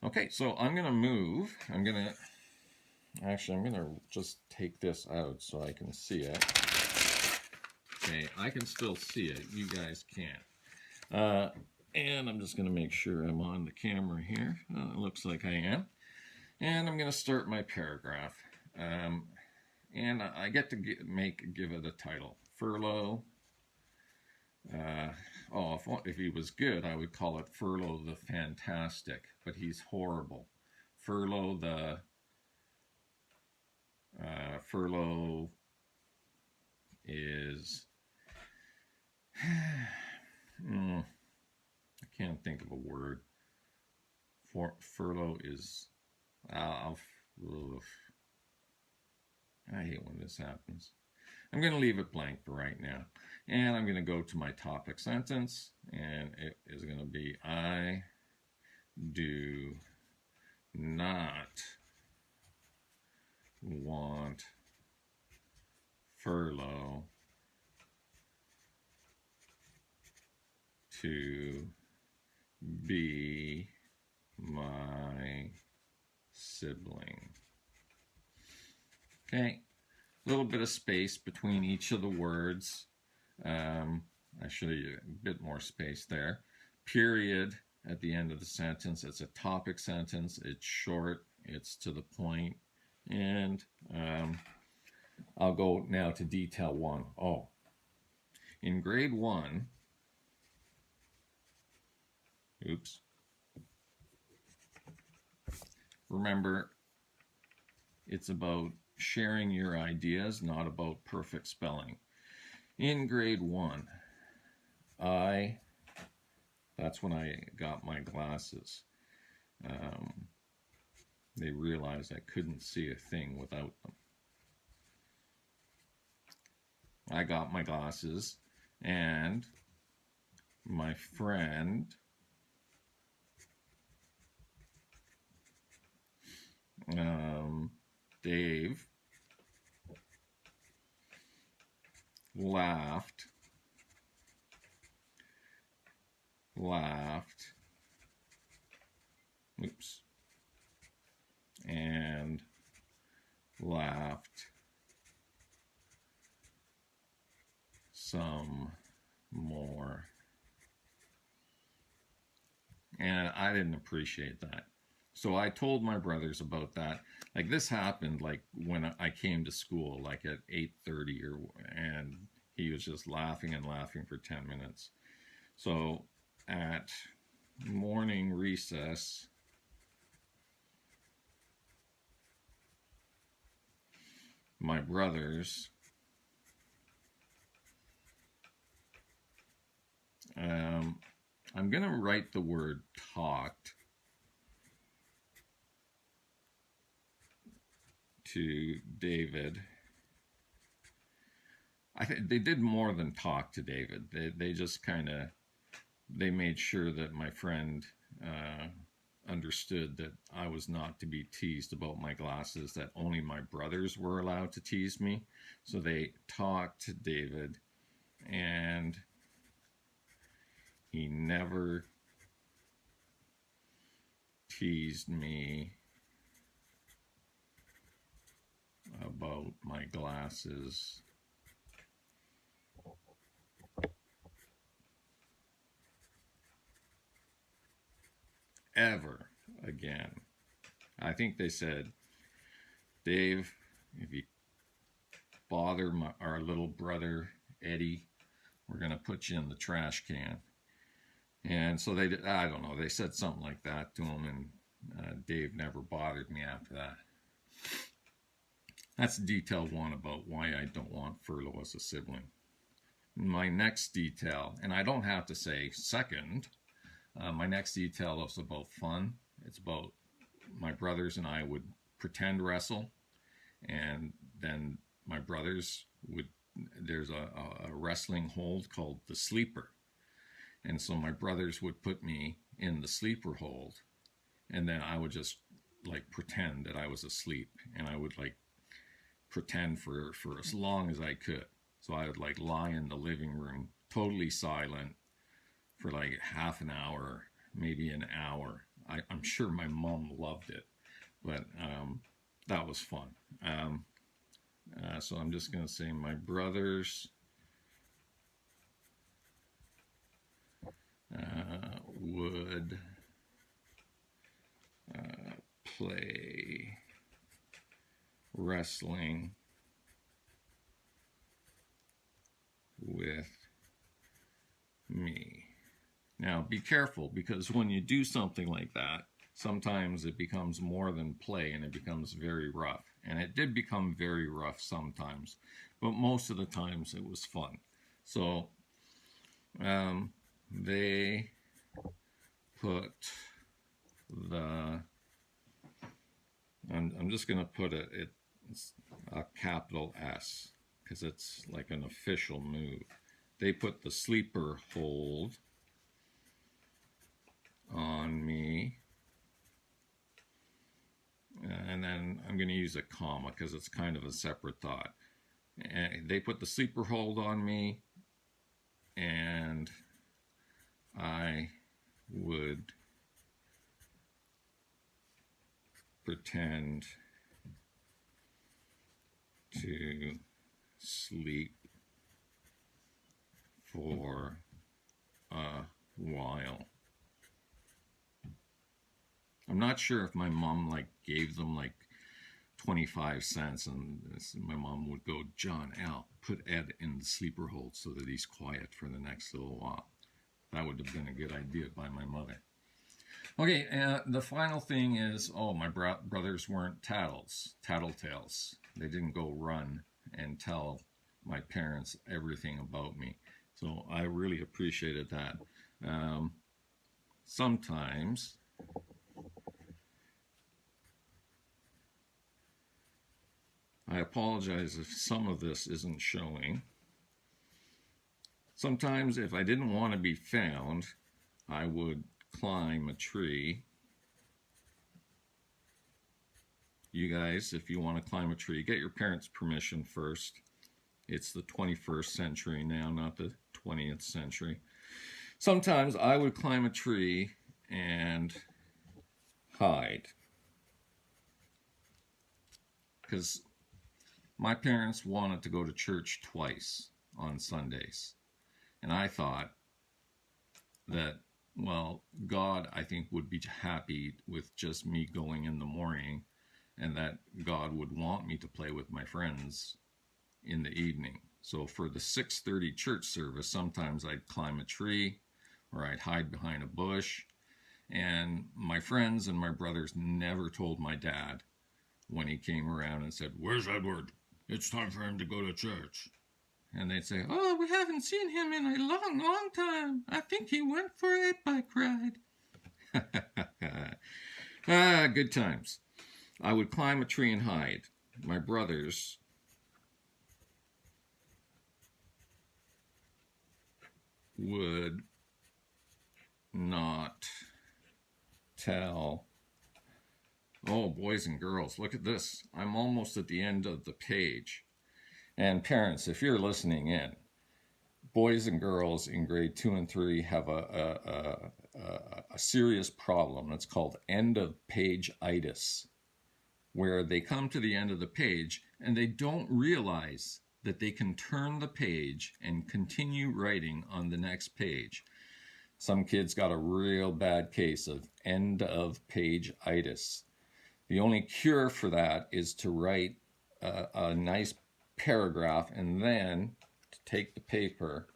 Okay, so I'm going to move. I'm going to just take this out so I can see it. Okay, I can still see it. You guys can't. And I'm just going to make sure I'm on the camera here. It looks like I am. And I'm going to start my paragraph. And I get to give it a title. Furlough. If he was good, I would call it Furlough the Fantastic, but he's horrible. Furlough is, I can't think of a word. Furlough is, I hate when this happens. I'm going to leave it blank for right now. And I'm going to go to my topic sentence, and it is going to be, I do not want furlough to be my sibling. Okay, a little bit of space between each of the words. I should have a bit more space there. Period at the end of the sentence. It's a topic sentence. It's short. It's to the point. And I'll go now to detail one. Oh, in grade 1, oops. Remember, it's about sharing your ideas, not about perfect spelling. In grade 1, that's when I got my glasses. They realized I couldn't see a thing without them. I got my glasses, and my friend Dave laughed, oops, and laughed some more. And I didn't appreciate that. So I told my brothers about that. Like, this happened like when I came to school, like at 8:30, and he was just laughing and laughing for 10 minutes. So at morning recess, my brothers I'm going to write the word talked to David. I think they did more than talk to David. They just they made sure that my friend understood that I was not to be teased about my glasses, that only my brothers were allowed to tease me. So they talked to David, and he never teased me about my glasses ever again. I think they said, Dave, if you bother our little brother Eddie, we're going to put you in the trash can. And so they did, I don't know, they said something like that to him, and Dave never bothered me after that. That's detail 1 about why I don't want Furlough as a sibling. My next detail, and I don't have to say second, my next detail is about fun. It's about my brothers and I would pretend wrestle, and then my brothers there's a wrestling hold called the sleeper. And so my brothers would put me in the sleeper hold, and then I would just like pretend that I was asleep, and I would like pretend for as long as I could. So I would like lie in the living room, totally silent, for like half an hour, maybe an hour. I'm sure my mom loved it, but that was fun. So I'm just going to say my brothers would play wrestling with me. Now be careful, because when you do something like that, sometimes it becomes more than play and it becomes very rough. And it did become very rough sometimes, but most of the times it was fun. So they put the, I'm just going to put it's a capital S, because it's like an official move. They put the sleeper hold on me, and then I'm going to use a comma because it's kind of a separate thought. And they put the sleeper hold on me, and I would pretend to sleep for a while. I'm not sure if my mom like gave them like 25 cents, and my mom would go, John, Al, put Ed in the sleeper hold so that he's quiet for the next little while. That would have been a good idea by my mother. Okay, the final thing is, my brothers weren't tattletales. They didn't go run and tell my parents everything about me. So I really appreciated that. Sometimes I apologize if some of this isn't showing. Sometimes if I didn't want to be found, I would climb a tree. You guys, if you want to climb a tree, get your parents' permission first. It's the 21st century now, not the 20th century. Sometimes I would climb a tree and hide, because my parents wanted to go to church twice on Sundays. And I thought that, well, God, I think, would be happy with just me going in the morning, and that God would want me to play with my friends in the evening. So for the 6:30 church service, sometimes I'd climb a tree or I'd hide behind a bush. And my friends and my brothers never told my dad when he came around and said, "Where's Edward? It's time for him to go to church." And they'd say, "Oh, we haven't seen him in a long, long time. I think he went for a bike ride." Good times. I would climb a tree and hide. My brothers would not tell. Oh, boys and girls, look at this. I'm almost at the end of the page. And parents, if you're listening in, boys and girls in grade 2 and 3 have a serious problem. It's called end of page-itis, where they come to the end of the page and they don't realize that they can turn the page and continue writing on the next page. Some kids got a real bad case of end of page-itis. The only cure for that is to write a nice paragraph and then to take the paper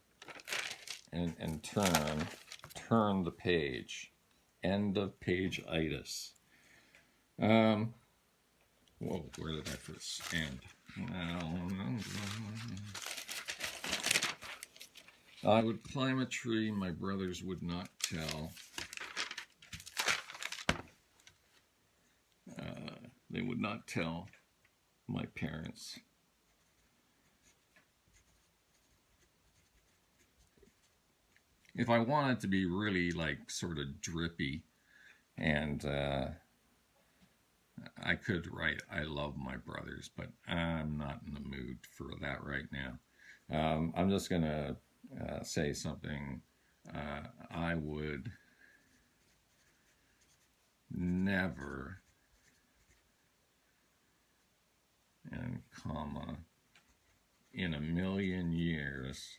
and turn the page. End of page-itis. Whoa, where did I first end? I would climb a tree, my brothers would not tell. They would not tell my parents. If I wanted to be really like sort of drippy, and I could write, "I love my brothers," but I'm not in the mood for that right now. I'm just going to say something. I would never, and comma, in a million years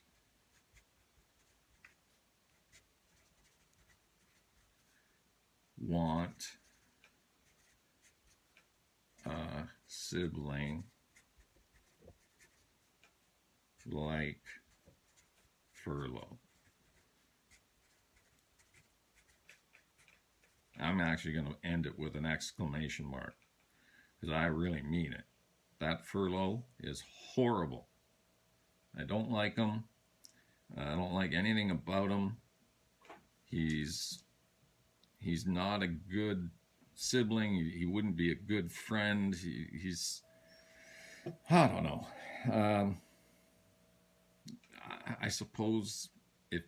want a sibling like Furlough. I'm actually going to end it with an exclamation mark because I really mean it. That Furlough is horrible. I don't like him. I don't like anything about him. He's not a good sibling. He wouldn't be a good friend. He's I don't know. I suppose if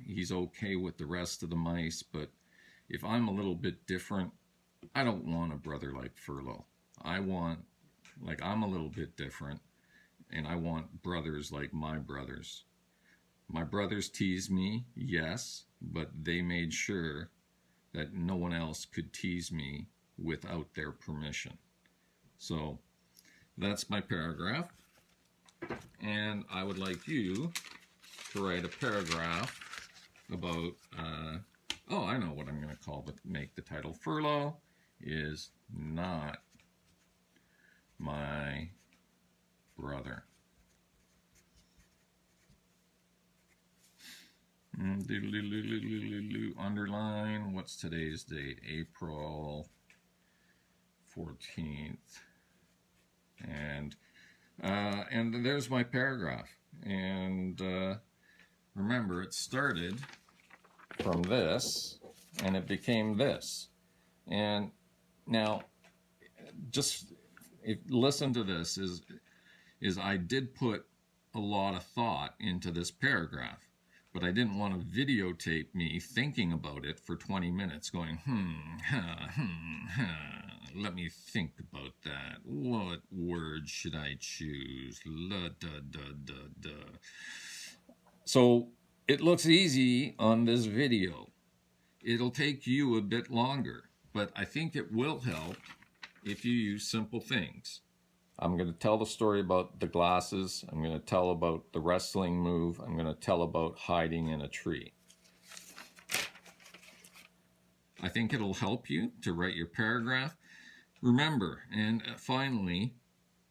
he's okay with the rest of the mice, but if I'm a little bit different, I don't want a brother like Furlough. I'm a little bit different, and I want brothers like my brothers. My brothers tease me, yes, but they made sure that no one else could tease me without their permission. So that's my paragraph. And I would like you to write a paragraph about, I know what I'm going to call, but make the title Furlough is not my brother. Underline, what's today's date? April 14th. And there's my paragraph. And remember, it started from this, and it became this. And now, just listen to this, is I did put a lot of thought into this paragraph. But I didn't want to videotape me thinking about it for 20 minutes going, let me think about that. What word should I choose? La, da, da, da, da. So it looks easy on this video. It'll take you a bit longer, but I think it will help if you use simple things. I'm going to tell the story about the glasses. I'm going to tell about the wrestling move. I'm going to tell about hiding in a tree. I think it'll help you to write your paragraph. Remember, and finally,